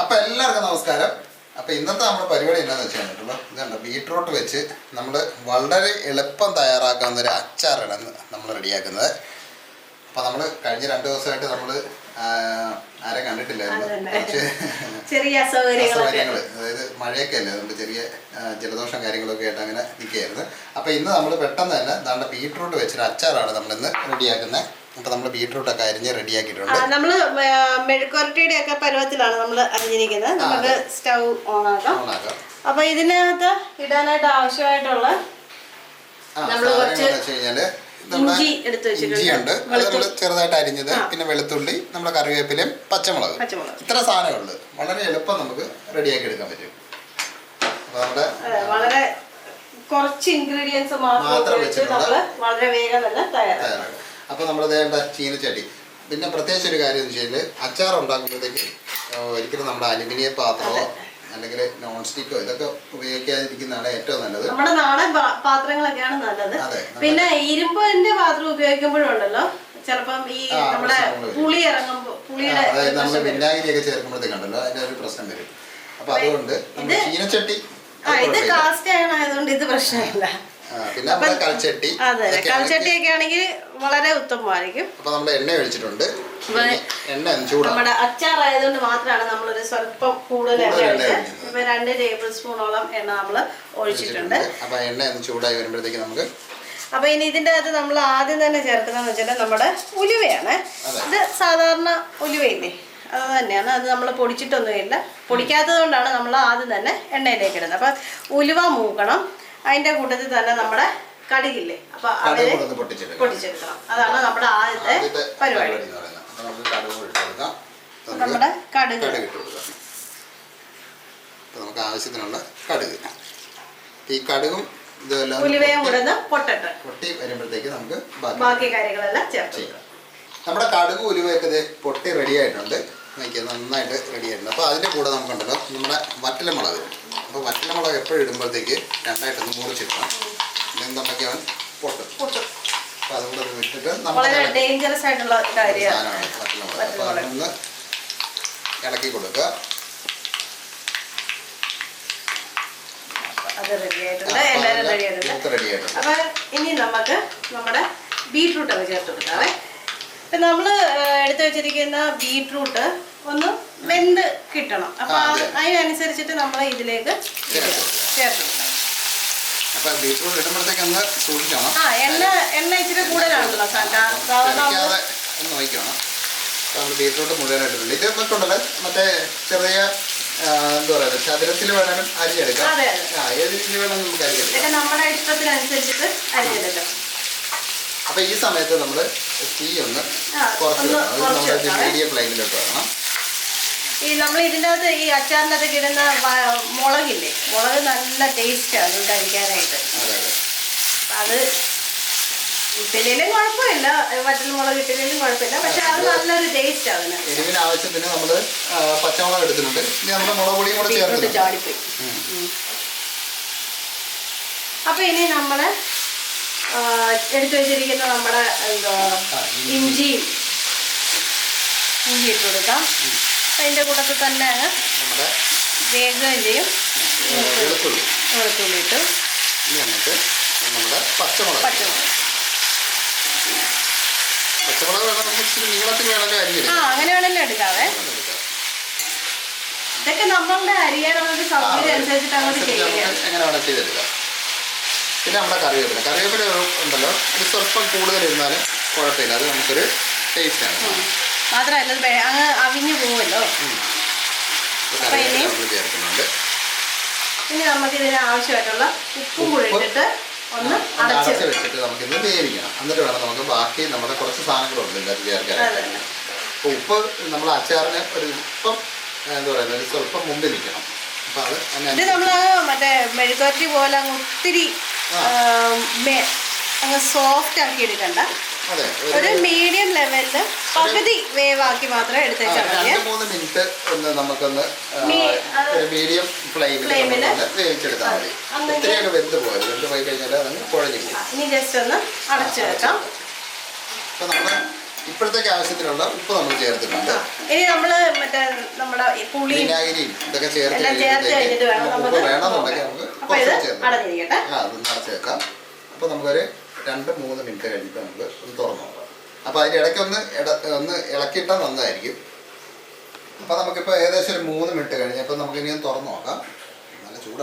അപ്പോൾ എല്ലാവർക്കും നമസ്കാരം. അപ്പോൾ ഇന്നത്തെ നമ്മുടെ പരിപാടി എന്താണെന്ന് വെച്ച് കഴിഞ്ഞിട്ടുള്ള ഇതുണ്ട്, ബീട്രൂട്ട് വെച്ച് നമ്മൾ വളരെ എളുപ്പം തയ്യാറാക്കാവുന്ന ഒരു അച്ചാറാണ് നമ്മൾ റെഡിയാക്കുന്നത്. അപ്പോൾ നമ്മൾ കഴിഞ്ഞ 2 ദിവസമായിട്ട് നമ്മൾ ആരെ കണ്ടിട്ടില്ലായിരുന്നു, കുറച്ച് ചെറിയ അസൗകര്യങ്ങൾ, അതായത് മഴയൊക്കെ അല്ലേ, അതുകൊണ്ട് ചെറിയ ജലദോഷം കാര്യങ്ങളൊക്കെ ആയിട്ട് അങ്ങനെ നിൽക്കുകയായിരുന്നു. അപ്പോൾ ഇന്ന് നമ്മൾ പെട്ടെന്ന് തന്നെ നമ്മുടെ ബീട്രൂട്ട് വെച്ചൊരു അച്ചാറാണ് നമ്മളിന്ന് റെഡിയാക്കുന്നത്. അപ്പോൾ നമ്മൾ ബീട്രൂട്ടൊക്കെ അരിഞ്ഞ് റെഡിയാക്കിയിട്ടുണ്ട്. നമ്മൾ മെഴുക്കുവരട്ടിയുടെ ഒക്കെ പരുവത്തിലാണ് നമ്മൾ അരിഞ്ഞിരിക്കുന്നത്. നമുക്ക് സ്റ്റൗ ഓണാക്കാം. അപ്പോൾ ഇതിനകത്ത് ഇടാനായിട്ട് ആവശ്യമായിട്ടുള്ള നമ്മൾ കുറച്ച് ഇഞ്ചി എടുത്ത് വെച്ചിട്ടുണ്ട്, നമ്മൾ ചെറുതായിട്ട് അരിഞ്ഞത്, പിന്നെ വെളുത്തുള്ളി, നമ്മുടെ കറിവേപ്പിലയും പച്ചമുളക്, ഇത്ര സാധനമുണ്ട്. വളരെ എളുപ്പം നമുക്ക് റെഡിയാക്കി എടുക്കാൻ പറ്റും. അപ്പോൾ നമ്മുടെ വളരെ കുറച്ച് ഇൻഗ്രീഡിയൻസ് മാത്രം വെച്ച് നമ്മൾ വളരെ വേഗം തന്നെ തയ്യാറാക്കും. അപ്പോൾ നമ്മൾ വേണ്ട ചീനച്ചട്ടി. പിന്നെ പ്രത്യേകിച്ച് ഒരു കാര്യം എന്ന് വെച്ചാൽ അച്ചാർ ഉണ്ടാക്കുമ്പോഴത്തേക്ക് ഒരിക്കലും നമ്മുടെ അലുമിനിയം പാത്രമോ അല്ലെങ്കിൽ നോൺ സ്റ്റിക്കോ ഇതൊക്കെ ഉപയോഗിക്കാതിരിക്കുന്നതാണ് ഏറ്റവും നല്ലത്. നമ്മുടെ നാടൻ പാത്രങ്ങളൊക്കെയാണ് നല്ലത്. പിന്നെ ഇരുമ്പിന്റെ പാത്രം ഉപയോഗിക്കുമ്പോഴുണ്ടല്ലോ ചിലപ്പം ഈ നമ്മുടെ പുളി ഇറങ്ങുമ്പോൾ അതായത് നമ്മൾ വിനാഗിരിയൊക്കെ ചേർക്കുമ്പോഴത്തേക്കുണ്ടല്ലോ അതിന്റെ ഒരു പ്രശ്നം വരും. അപ്പൊ അതുകൊണ്ട് നമ്മൾ ചീനച്ചട്ടി, ഇത് കാസ്റ്റ് അയൺ ആയതുകൊണ്ട് ഇത് പ്രശ്നമില്ല. പിന്നെ നമ്മുടെ കൽച്ചട്ടി, കൽച്ചട്ടിയൊക്കെ ആണെങ്കിൽ വളരെ ഉത്തമമായിരിക്കും. അപ്പൊ നമ്മൾ എണ്ണ ഒഴിച്ചിട്ടുണ്ട്. എണ്ണ ചൂടാണ്. നമ്മുടെ അച്ചാർ ആയതുകൊണ്ട് മാത്രമാണ് നമ്മളൊരു സ്വല്പം കൂടുതൽ എണ്ണ ഒഴിച്ചത്. ഇപ്പൊ 2 ടേബിൾ സ്പൂണോളം എണ്ണ നമ്മൾ ഒഴിച്ചിട്ടുണ്ട്. അപ്പൊ എണ്ണ ചൂടായി വരുമ്പോഴത്തേക്ക് നമുക്ക് അപ്പൊ ഇനി ഇതിന്റെ അകത്ത് നമ്മൾ ആദ്യം തന്നെ ചേർക്കുന്നതെന്ന് വെച്ചാൽ നമ്മുടെ ഉലുവയാണ്. ഇത് സാധാരണ ഉലുവയില്ലേ, അത് തന്നെയാണ്. അത് നമ്മൾ പൊടിച്ചിട്ടൊന്നുമില്ല. പൊടിക്കാത്തത് കൊണ്ടാണ് നമ്മൾ ആദ്യം തന്നെ എണ്ണയിലേക്ക് ഇടുന്നത്. അപ്പൊ ഉലുവ മൂക്കണം. അതിന്റെ കൂട്ടത്തിൽ തന്നെ നമ്മുടെ കടുകില്ലേ, അപ്പൊ അവരെ പൊട്ടിച്ചെടുക്കണം. അതാണ് നമ്മുടെ ആദ്യത്തെ പരിപാടി. നമ്മുടെ കടുക്, നമുക്ക് ആവശ്യത്തിനുള്ള കടുക്, ഈ കടുകും ഉലുവയും കൂടെ പൊട്ടി വരുമ്പോഴത്തേക്ക് നമുക്ക് ബാക്കി കാര്യങ്ങളെല്ലാം ചേർത്ത്. നമ്മുടെ കടുക് ഉലുവയൊക്കെ പൊട്ടി റെഡി ആയിട്ടുണ്ട്, നന്നായിട്ട് റെഡി ആയിട്ടുണ്ട്. അപ്പോൾ അതിൻ്റെ കൂടെ നമുക്കുണ്ടല്ലോ നമ്മുടെ വറ്റലമുളക്. അപ്പോൾ വറ്റലമുളക് എപ്പോഴും ഇടുമ്പോഴത്തേക്ക് രണ്ടായിട്ടൊന്ന് മുറിച്ചിടണം, ഇല്ലെന്നുണ്ടെങ്കിൽ അവൻ പൊട്ടും. അപ്പോൾ അതുകൂടെ വിട്ടിട്ട് വളരെ ഡേഞ്ചറസ് ആയിട്ടുള്ള സാധനമാണ് വറ്റലമുളക്. അപ്പോൾ അതൊന്ന് ഇളക്കി കൊടുക്കുക. അത് റെഡി ആയിട്ടുണ്ട്, എല്ലാവരും റെഡി ആയിട്ടുണ്ട്. അപ്പൊ ഇനി നമുക്ക് നമ്മുടെ ബീട്രൂട്ട് ഒക്കെ ചേർത്ത് കൊടുക്കാവേ. ഇപ്പൊ നമ്മള് എടുത്തു വെച്ചിരിക്കുന്ന ബീട്രൂട്ട് ഒന്ന് വെന്ത് കിട്ടണം. അപ്പൊ അതിനനുസരിച്ചിട്ട് നമ്മൾ ഇതിലേക്ക് ചേർത്ത് കൊടുക്കണം. എണ്ണ ഇച്ചിരി കൂടുതലാണല്ലോ സാധാരണ. ബീട്രൂട്ട് മുഴുവനായിട്ടുണ്ട്. ഇത് നമുക്കുണ്ടല്ലോ മറ്റേ ചെറിയ എന്താ പറയുക, ചതുരത്തിൽ വേണമെങ്കിലും അരിഞ്ഞെടുക്കാം. ഏത് രീതിയിൽ വേണമെങ്കിൽ നമുക്ക് അരിഞ്ഞെടുക്കാം, നമ്മുടെ ഇഷ്ടത്തിനനുസരിച്ചിട്ട് അരിഞ്ഞെടുക്കാം. അപ്പൊ ഈ സമയത്ത് നമ്മൾ തീ ഒന്ന് കുറച്ച് മീഡിയം ഫ്ലെയിമിലോട്ട് വേണം. ഈ നമ്മൾ ഇതിൻ്റെ അകത്ത് ഈ അച്ചാറിനകത്ത് ഇടുന്ന മുളകില്ലേ, മുളക് നല്ല ടേസ്റ്റാണ് കഴിക്കാനായിട്ട്. അത് ഇട്ടില്ലേലും കുഴപ്പമില്ല, വറ്റൽ മുളക് ഇട്ടില്ലേലും കുഴപ്പമില്ല, പക്ഷെ അത് നല്ലൊരു ടേസ്റ്റ് ആണ്. എരിവിന് ആവശ്യത്തിന് നമ്മൾ പച്ചമുളക് എടുത്തിട്ടുണ്ട്. ഇനി നമ്മുടെ മുളക് പൊടിയും കൂടെ ചേർത്ത് ചാടിപ്പോയി. അപ്പൊ ഇനി നമ്മള് എടുത്തു വെച്ചിരിക്കുന്ന നമ്മുടെ ഇഞ്ചി ഇട്ട് കൊടുക്കാം. അതിൻ്റെ കൂട്ടത്തിൽ തന്നെ വേഗം ചെയ്യും. വെളുത്തുള്ളി ഇട്ടു. പച്ചമുളക് അങ്ങനെ വേണമെങ്കിലും എടുക്കാവേ. ഇതൊക്കെ നമ്മളുടെ അരിയാനുള്ള സൗകര്യം അനുസരിച്ചിട്ട് അങ്ങോട്ട് ചെയ്തെടുക്കാം. പിന്നെ നമ്മുടെ കറിവേപ്പില ഉണ്ടല്ലോ, ഇത് സ്വല്പം കൂടുതൽ ഇരുന്നാലും കുഴപ്പമില്ല, അത് നമുക്കൊരു ടേസ്റ്റാണ്. മാത്രമല്ല അങ്ങ് അവിഞ്ഞു പോവുമല്ലോ. ഇനി നമുക്ക് ഇതിന് ആവശ്യമായിട്ടുള്ള ഉപ്പും കൂടി ഇട്ടിട്ട് ഒന്ന് അടച്ച് വെച്ചിട്ട് നമുക്കിന്ന് വേവിക്കണം. എന്നിട്ട് വേണം നമുക്ക് ബാക്കി നമ്മുടെ കുറച്ച് സാധനങ്ങളുണ്ട് ഇതിനകത്ത് ചേർക്കാൻ. ഉപ്പ് നമ്മൾ അച്ചാറിന് ഒരു ഇപ്പം എന്താ പറയുക, ഒരു സ്വല്പം മുമ്പിൽ നിൽക്കണം. അപ്പം അത് ഇത് നമ്മൾ മറ്റേ മെഴുകുവരട്ടി പോലെ അങ്ങ് ഒത്തിരി അങ്ങ് സോഫ്റ്റ് ആക്കി എടുക്കണ്ട. ഒരു മീഡിയം ലെവലില് പകുതി വേവാക്കി മാത്രം എടുത്ത് വെച്ചാൽ മതി. 2-3 മിനിറ്റ് ഒന്ന് നമുക്കൊന്ന് മീഡിയം ഫ്ലെയിമിൽ വേവിച്ചെടുത്താൽ മതി. ഒത്തിരിയൊക്കെ വെന്ത് പോയി കഴിഞ്ഞാൽ അതങ്ങ് കുഴഞ്ഞു പോകും. ഇനി ജസ്റ്റ് ഒന്ന് അടച്ചു വെക്കാം. ഇപ്പൊ നമ്മള് ഇപ്പോഴത്തേക്ക് ആവശ്യത്തിനുള്ള ഉപ്പ് നമ്മൾ ചേർത്തിട്ടുണ്ട്. ഇനി നമ്മൾ മറ്റേ നമ്മുടെ പുളി വിനാഗിരിയും ഇതൊക്കെ ചേർത്ത് കഴിഞ്ഞിട്ട് വേണം നമുക്ക് വേണമെന്നുണ്ടെങ്കിൽ നമുക്ക് കുറച്ച് ചേർക്കാം. അതൊന്ന് അടച്ച് വെക്കാം. അപ്പോൾ നമുക്കൊരു 2-3 മിനിറ്റ് കഴിഞ്ഞിട്ട് നമുക്ക് ഒന്ന് തുറന്നു നോക്കാം. അപ്പോൾ അതിൻ്റെ ഇടയ്ക്ക് ഒന്ന് ഇളക്കിയിട്ടാൽ നന്നായിരിക്കും. അപ്പോൾ നമുക്കിപ്പോൾ ഏകദേശം ഒരു 3 മിനിറ്റ് കഴിഞ്ഞപ്പോൾ നമുക്ക് ഇനി ഒന്ന് തുറന്നു നോക്കാം.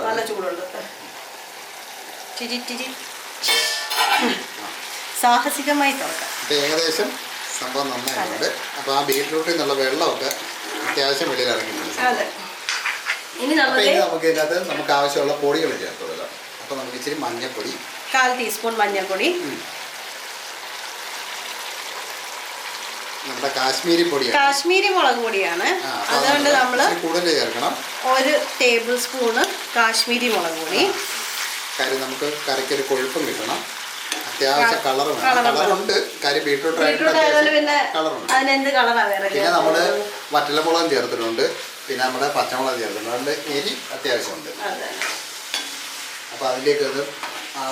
നല്ല ചൂടുണ്ട്. സാഹസികമായി തുറക്കാം. അപ്പോൾ ഏകദേശം സംഭവം നന്നായിട്ടുണ്ട്. അപ്പോൾ ആ ബീറ്റ്റൂട്ടിൽ നിന്നുള്ള വെള്ളമൊക്കെ അത്യാവശ്യം വെളിയിൽ ഇറങ്ങിയിട്ടുണ്ട്. ഇനി നമുക്ക് ഇതിനകത്ത് നമുക്ക് ആവശ്യമുള്ള പൊടികൾ ചേർത്ത് കൊടുക്കാം. അപ്പോൾ നമുക്ക് ഇച്ചിരി മഞ്ഞൾപ്പൊടി, 1/4 ടീസ്പൂൺ മഞ്ഞൾപ്പൊടി, നമ്മുടെ കാശ്മീരി പൊടിയാണ്, കാശ്മീരി മുളക് പൊടിയാണ്. അതുകൊണ്ട് നമ്മൾ കൂടുതൽ ചേർക്കണം. 1 ടേബിൾ സ്പൂണ് കാശ്മീരി മുളക് പൊടി. കാര്യം നമുക്ക് കറിക്കൊരു കൊഴുപ്പും കിട്ടണം. അത്യാവശ്യം കളറുണ്ട്. കാര്യം ബീട്രൂട്ട് പിന്നെ അതിനെന്ത് കളറാണ് വേറെ. പിന്നെ നമ്മൾ വറ്റലമുളകും ചേർത്തിട്ടുണ്ട്. പിന്നെ നമ്മുടെ പച്ചമുളക് ചേർത്തിട്ടുണ്ട്. അതുകൊണ്ട് എരി അത്യാവശ്യമുണ്ട്. അപ്പോൾ അതിലേക്ക്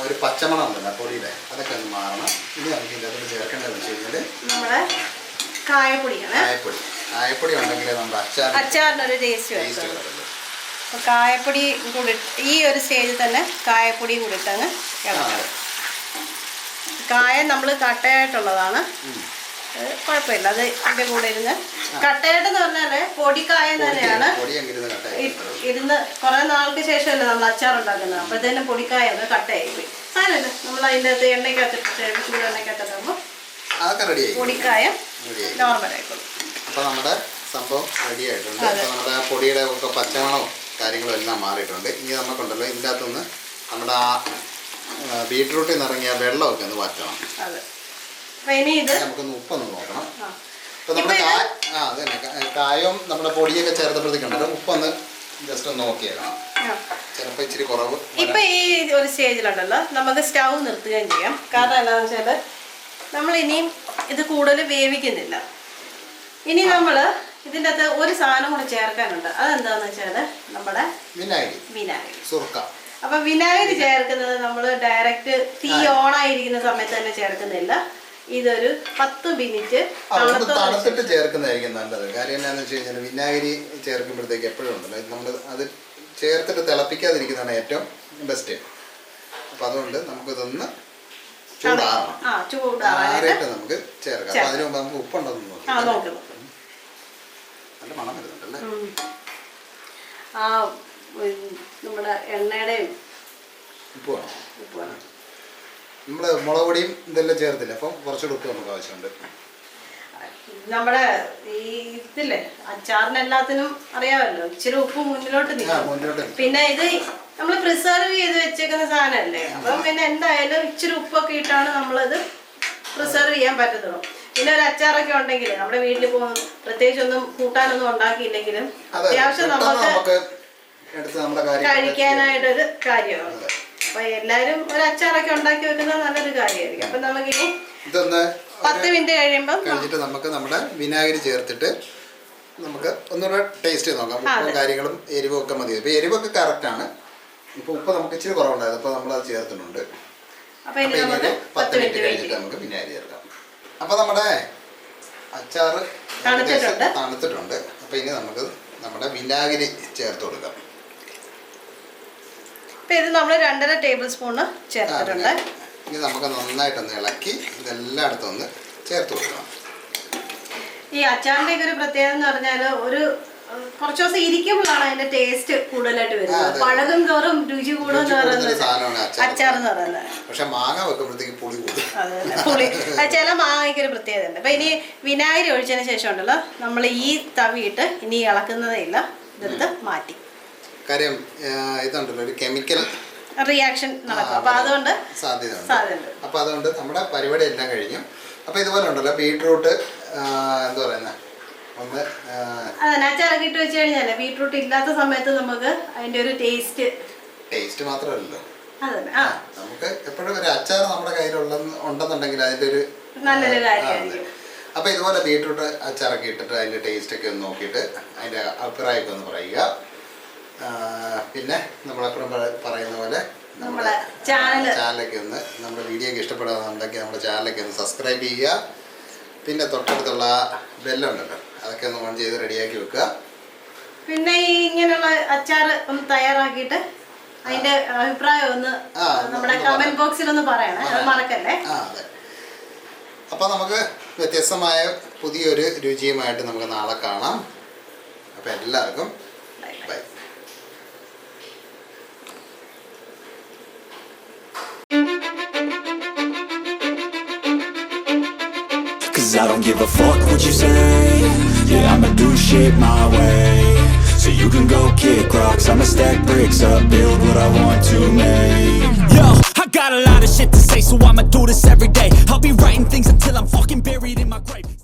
ഒരു പച്ചമണം ഉണ്ടല്ലോ പൊടിയുടെ, അതൊക്കെ ഒന്ന് മാറണം. ഇനി നമുക്ക് ഇതിനകത്ത് ചേർക്കേണ്ടതെന്ന് വെച്ച് കഴിഞ്ഞാൽ നമ്മുടെ കായപ്പൊടിയാണ്. കായപ്പൊടി ഉണ്ടെങ്കിൽ നമ്മുടെ അച്ചാറിനൊരു ടേസ്റ്റ് വരുള്ളൂ. അപ്പോൾ കായപ്പൊടി കൂടി ഈ ഒരു സ്റ്റേജിൽ തന്നെ കായപ്പൊടി കൂടിയിട്ടങ്ങ് ഇളക്കണം. കായം നമ്മൾ കട്ടയായിട്ടുള്ളതാണ്, കുഴപ്പമില്ല. അത് ഇതിൻ്റെ കൂടെ ഇരുന്ന് കട്ടയായിട്ടെന്ന് പറഞ്ഞാൽ പൊടിക്കായം തന്നെയാണ്. ഇരുന്ന് കുറേ നാൾക്ക് ശേഷമല്ലേ നമ്മൾ അച്ചാർ ഉണ്ടാക്കുന്നത്. അപ്പോഴത്തേനും പൊടിക്കായം അത് കട്ടയായി പോയി. സാരമില്ല, നമ്മൾ അതിൻ്റെ അകത്ത് എണ്ണയ്ക്കകത്തിട്ട് ചൂടെണ്ണയ്ക്കകത്തിടുമ്പോൾ പൊടിക്കായം നോർമലായിക്കോളും. അപ്പോൾ നമ്മുടെ സംഭവം റെഡി ആയിട്ടുണ്ട്. അപ്പോൾ നമ്മുടെ പൊടിയുടെ ഒക്കെ പച്ചമണവും കാര്യങ്ങളും എല്ലാം മാറിയിട്ടുണ്ട്. ഇനി നമുക്കുണ്ടല്ലോ ഇതിൻ്റെ അകത്തുനിന്ന് നമ്മുടെ ആ ബീട്രൂട്ടിൽ നിന്ന് ഇറങ്ങിയ വെള്ളമൊക്കെ ഒന്ന് മാറ്റണം. നമുക്കൊന്ന് ഉപ്പൊന്ന് നോക്കണം. അപ്പോൾ നമ്മുടെ അത് തന്നെ കായവും നമ്മുടെ പൊടിയൊക്കെ ചേർത്തപ്പോഴത്തേക്കുണ്ടല്ലോ ഉപ്പൊന്ന് ജസ്റ്റ് ഒന്ന് നോക്കിയേക്കണം. ചിലപ്പോൾ ഇച്ചിരി കുറവ്. ഇപ്പം ഈ ഒരു സ്റ്റേജിലുണ്ടല്ലോ നമുക്ക് സ്റ്റൗ നിർത്തുകയും ചെയ്യാം. കാരണം എന്താണെന്ന് വെച്ചാൽ നമ്മൾ ഇനിയും ഇത് കൂടുതൽ വേവിക്കുന്നില്ല. ഇനി നമ്മൾ ഇതിൻ്റെ അകത്ത് ഒരു സാധനം കൂടെ ചേർക്കാനുണ്ട്. അതെന്താണെന്ന് വെച്ചാൽ നമ്മുടെ വിനാഗിരി സുർക്ക. അപ്പം വിനാഗിരി ചേർക്കുന്നത് നമ്മൾ ഡയറക്റ്റ് തീ ഓണായിരിക്കുന്ന സമയത്ത് തന്നെ ചേർക്കുന്നില്ല. ഇതൊരു 10 മിനിറ്റ് തണുത്തിട്ട് ചേർക്കുന്നതായിരിക്കും നല്ലത്. കാര്യം എന്താണെന്ന് വെച്ച് കഴിഞ്ഞാൽ വിനാഗിരി ചേർക്കുമ്പോഴത്തേക്ക് എപ്പോഴും ഉണ്ടല്ലോ നമ്മൾ അത് ചേർത്തിട്ട് തിളപ്പിക്കാതിരിക്കുന്നതാണ് ഏറ്റവും ബെസ്റ്റ്. അപ്പം അതുകൊണ്ട് നമുക്കിതൊന്ന് ചൂടാറിയിട്ട് നമുക്ക് ചേർക്കാം. അപ്പം അതിന് മുമ്പ് നമുക്ക് ഉപ്പുണ്ടോന്ന് നോക്കാം. നല്ല മണം വരുന്നുണ്ടല്ലേ. നമ്മുടെ എണ്ണയുടെയും ഉപ്പ് വേണം. നമ്മൾ മുളക് പൊടിയും ഇതെല്ലാം ചേർത്തില്ല, അപ്പം കുറച്ചുകൂടി ഉപ്പ് നമുക്ക് ആവശ്യമുണ്ട്. നമ്മുടെ ഈ ഇതില്ലേ അച്ചാറിന് എല്ലാത്തിനും അറിയാമല്ലോ, ഇച്ചിരി ഉപ്പ് മുന്നിലോട്ട് നിൽക്കും. പിന്നെ ഇത് നമ്മൾ പ്രിസർവ് ചെയ്ത് വെച്ചേക്കുന്ന സാധനമല്ലേ, അപ്പം പിന്നെ എന്തായാലും ഇച്ചിരി ഉപ്പൊക്കെ ഇട്ടാണ് നമ്മളത് പ്രിസർവ് ചെയ്യാൻ പറ്റത്തുള്ളൂ. പിന്നെ ഒരു അച്ചാറൊക്കെ ഉണ്ടെങ്കിൽ നമ്മുടെ വീട്ടിൽ പ്രത്യേകിച്ച് ഒന്നും കൂട്ടാനൊന്നും ഉണ്ടാക്കിയില്ലെങ്കിലും അത്യാവശ്യം നമുക്ക് കഴിക്കാനായിട്ടൊരു കാര്യമാണ്. അപ്പൊ എല്ലാരും ഒരു അച്ചാറൊക്കെ ഉണ്ടാക്കി വെക്കുന്നത് നല്ലൊരു കാര്യമായിരിക്കും. അപ്പൊ നമുക്കിനി 10 മിനിറ്റ് കഴിഞ്ഞിട്ട് നമുക്ക് നമ്മുടെ വിനാഗിരി ചേർത്തിട്ട് നമുക്ക് ഒന്നുകൂടെ ടേസ്റ്റ് ചെയ്ത് നോക്കാം. ഉപ്പും കാര്യങ്ങളും എരിവും ഒക്കെ മതി. ഇപ്പൊ എരിവൊക്കെ കറക്റ്റ് ആണ്. ഇപ്പൊ ഉപ്പ് നമുക്ക് ഇച്ചിരി കുറവുണ്ടായത്, അപ്പൊ നമ്മൾ അത് ചേർത്തിട്ടുണ്ട്. അപ്പൊ ഇനി 10 മിനിറ്റ് കഴിഞ്ഞിട്ട് നമുക്ക് വിനാഗിരി ചേർക്കാം. അപ്പൊ നമ്മുടെ അച്ചാറ് തണുത്തിട്ടുണ്ട്. അപ്പൊ ഇനി നമുക്ക് നമ്മുടെ വിനാഗിരി ചേർത്ത് കൊടുക്കാം. ഇപ്പം ഇത് നമ്മൾ 2.5 ടേബിൾ സ്പൂണ് ചേർത്തിട്ടുണ്ട്. ഇനി നമുക്ക് നന്നായിട്ടൊന്ന് ഇളക്കി ഇതെല്ലായിടത്തും ഒന്ന് ചേർത്ത് കൊടുക്കണം. ഈ അച്ചാറിൻ്റെ ഒരു പ്രത്യേകത എന്ന് പറഞ്ഞാൽ കുറച്ച് ദിവസം ഇരിക്കുമ്പോഴാണ് അതിന്റെ ടേസ്റ്റ് കൂടുതലായിട്ട് വരുന്നത്. പഴകും തോറും രുചി കൂടുമെന്ന് പറയുന്നത് അച്ചാർ എന്ന് പറയുന്നത്. പക്ഷെ മാങ്ങ വെക്കുമ്പോഴത്തേക്ക് പുളി കൂടും. പുളി ചില മാങ്ങയ്ക്ക് ഒരു പ്രത്യേകത ഉണ്ട്. അപ്പൊ ഇനി വിനാഗിരി ഒഴിച്ചതിന് ശേഷം ഉണ്ടല്ലോ നമ്മൾ ഈ തവിയിട്ട് ഇനി ഇളക്കുന്നതേ ഇല്ല, ഇതെടുത്ത് മാറ്റി. കാര്യം ഇതുണ്ടല്ലോ ഒരു കെമിക്കൽ റിയാക്ഷൻ നടക്കും. അപ്പൊ അതുകൊണ്ട് സാധ്യതയുണ്ട്. അപ്പൊ അതുകൊണ്ട് നമ്മുടെ പരിപാടി എല്ലാം കഴിഞ്ഞു. അപ്പൊ ഇതുപോലെ ഉണ്ടല്ലോ ബീട്രൂട്ട് എന്താ പറയുന്നത് അച്ചാറൊക്കെ ഇട്ട് വെച്ച് കഴിഞ്ഞാൽ ബീട്രൂട്ട് ഇല്ലാത്ത സമയത്ത് നമുക്ക് അതിന്റെ ഒരു ടേസ്റ്റ് മാത്രമല്ലല്ലോ, നമുക്ക് എപ്പോഴും ഒരു അച്ചാർ നമ്മുടെ കയ്യിലുണ്ടെന്നുണ്ടെങ്കിൽ അതിന്റെ ഒരു നല്ലൊരു കാര്യമായിരിക്കും. അപ്പൊ ഇതുപോലെ ബീട്രൂട്ട് അച്ചാറൊക്കെ ഇട്ടിട്ട് അതിന്റെ ടേസ്റ്റ് ഒക്കെ ഒന്ന് നോക്കിയിട്ട് അതിന്റെ അഭിപ്രായമൊക്കെ ഒന്ന് പറയുക. പിന്നെ നമ്മളെപ്പോഴും പറയുന്ന പോലെ നമ്മുടെ ചാനലൊക്കെ ഒന്ന് നമ്മുടെ വീഡിയോ ഒക്കെ ഇഷ്ടപ്പെടുകയാണെന്നുണ്ടെങ്കിൽ നമ്മുടെ ചാനലൊക്കെ ഒന്ന് സബ്സ്ക്രൈബ് ചെയ്യുക. പിന്നെ തൊട്ടടുത്തുള്ള ബെല്ലുണ്ടല്ലോ അതൊക്കെ ഒന്ന് ഓൺ ചെയ്ത് റെഡിയാക്കി വെക്കുക. പിന്നെ ഈ ഇങ്ങനെയുള്ള അച്ചാർ ഒന്ന് തയ്യാറാക്കിയിട്ട് അതിന്റെ അഭിപ്രായം ഒന്ന് നമ്മുടെ കമന്റ് ബോക്സിൽ ഒന്ന് പറയണേ, അത് മറക്കല്ലേ. അതെ. അപ്പോൾ നമുക്ക് വ്യത്യസ്തമായ പുതിയൊരു രുചിയുമായിട്ട് നമുക്ക് നാളെ കാണാം. അപ്പോൾ എല്ലാവർക്കും by. Cause I don't give a fuck what you say. Yeah, I'ma do shit my way. So you can go kick rocks, I'ma stack bricks up, build what I want to make. Yo, I got a lot of shit to say, so I'ma do this every day. I'll be writing things until I'm fucking buried in my grave.